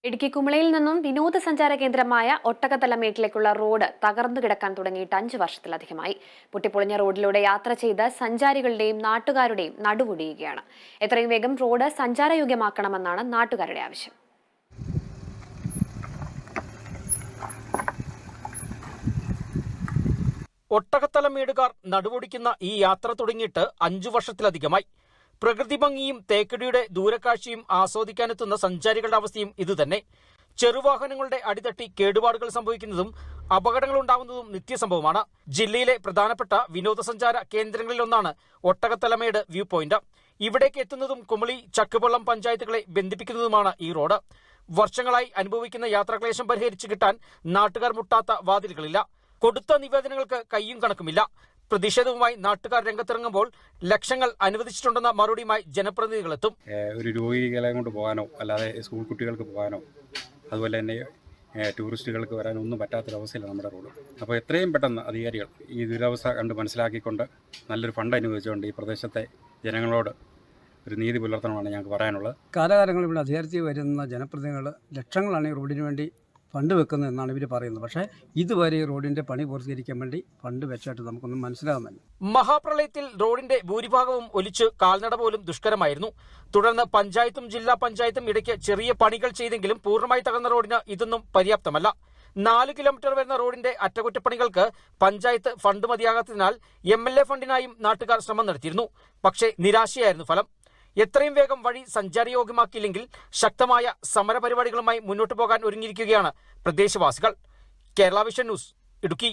ഇടുക്കി കുമളിയിൽ നിന്നും വിനോദസഞ്ചാര കേന്ദ്രമായ ഒട്ടകത്തലമേട്ടിലേക്കുള്ള റോഡ് തകർന്നു കിടക്കാൻ തുടങ്ങിയിട്ട് 5 വർഷത്തിലധികമായി. പൊട്ടിപ്പൊളിഞ്ഞ റോഡിലൂടെ യാത്ര ചെയ്ത് സഞ്ചാരികളുടെയും നാട്ടുകാരുടെയും നടുവൊടിയുകയാണ്. എത്രയും വേഗം റോഡ് സഞ്ചാരയോഗ്യമാക്കണമെന്നാണ് നാട്ടുകാരുടെ ആവശ്യം. ഒട്ടകത്തലമേടുകാർ നടുവൊടിക്കുന്ന ഈ യാത്ര തുടങ്ങിയിട്ട് 5 വർഷത്തിലധികമായി. പ്രകൃതി ഭംഗിയും തേക്കടിയുടെ ദൂരക്കാഴ്ചയും ആസ്വദിക്കാനെത്തുന്ന സഞ്ചാരികളുടെ അവസ്ഥയും ഇതുതന്നെ. ചെറുവാഹനങ്ങളുടെ അടിതട്ടി കേടുപാടുകൾ സംഭവിക്കുന്നതും അപകടങ്ങൾ ഉണ്ടാകുന്നതും നിത്യസംഭവമാണ്. ജില്ലയിലെ പ്രധാനപ്പെട്ട വിനോദസഞ്ചാര കേന്ദ്രങ്ങളിലൊന്നാണ് ഒട്ടകത്തലമേട് വ്യൂ പോയിന്റ്. ഇവിടേക്ക് എത്തുന്നതും കുമളി, ചക്കുപള്ളം പഞ്ചായത്തുകളെ ബന്ധിപ്പിക്കുന്നതുമാണ് ഈ റോഡ്. വർഷങ്ങളായി അനുഭവിക്കുന്ന യാത്രാക്ലേശം പരിഹരിച്ചു കിട്ടാൻ നാട്ടുകാർ മുട്ടാത്ത വാതിലുകളില്ല. കൊടുത്ത നിവേദനങ്ങൾക്ക് കയ്യും കണക്കുമില്ല. പ്രതിഷേധവുമായി നാട്ടുകാർ രംഗത്തിറങ്ങുമ്പോൾ ലക്ഷങ്ങൾ അനുവദിച്ചിട്ടുണ്ടെന്ന മറുപടിയുമായി ജനപ്രതിനിധികളെത്തും. ഒരു രോഗികളെ കൊണ്ട് പോകാനോ അല്ലാതെ സ്കൂൾ കുട്ടികൾക്ക് പോകാനോ അതുപോലെ തന്നെ ടൂറിസ്റ്റുകൾക്ക് വരാനോ ഒന്നും പറ്റാത്തൊരവസ്ഥയിലാണ് നമ്മുടെ റോഡ്. അപ്പോൾ എത്രയും പെട്ടെന്ന് അധികാരികൾ ഈ ദുരവസ്ഥ കണ്ട് മനസ്സിലാക്കിക്കൊണ്ട് നല്ലൊരു ഫണ്ട് അനുവദിച്ചുകൊണ്ട് ഈ പ്രദേശത്തെ ജനങ്ങളോട് ഒരു നീതി പുലർത്തണമെന്നാണ് ഞങ്ങൾക്ക് പറയാനുള്ളത്. കാലാകാലങ്ങളിൽ ഇവിടെ അധികാരത്തിൽ വരുന്ന ജനപ്രതിനിധികൾ ലക്ഷങ്ങളാണ് ഈ റോഡിന് വേണ്ടി ഫണ്ട് വെക്കുന്നത് എന്നാണ് ഇവർ പറയുന്നത്. പക്ഷേ ഇതുവരെ ഈ റോഡിന്റെ പണി പൂർത്തീകരിക്കാൻ വേണ്ടി ഫണ്ട് വെച്ചായിട്ട് നമുക്കൊന്നും മനസ്സിലാകുന്നില്ല. മഹാപ്രളയത്തിൽ റോഡിന്റെ ഭൂരിഭാഗവും ഒലിച്ച് കാൽനട പോലും ദുഷ്കരമായിരുന്നു. തുടർന്ന് പഞ്ചായത്തും ജില്ലാ പഞ്ചായത്തും ഇടയ്ക്ക് ചെറിയ പണികൾ ചെയ്തെങ്കിലും പൂർണ്ണമായി തകർന്ന റോഡിന് ഇതൊന്നും പര്യാപ്തമല്ല. 4 കിലോമീറ്റർ വരുന്ന റോഡിന്റെ അറ്റകുറ്റപ്പണികൾക്ക് പഞ്ചായത്ത് ഫണ്ട് മതിയാകാത്തതിനാൽ MLA ഫണ്ടിനായും നാട്ടുകാർ ശ്രമം നടത്തിയിരുന്നു. പക്ഷേ നിരാശയായിരുന്നു ഫലം. എത്രയും വേഗം വഴി സഞ്ചാരയോഗ്യമാക്കിയില്ലെങ്കിൽ ശക്തമായ സമരപരിപാടികളുമായി മുന്നോട്ടു പോകാൻ ഒരുങ്ങിയിരിക്കുകയാണ് പ്രദേശവാസികൾ. Kerala vision news, Idukki.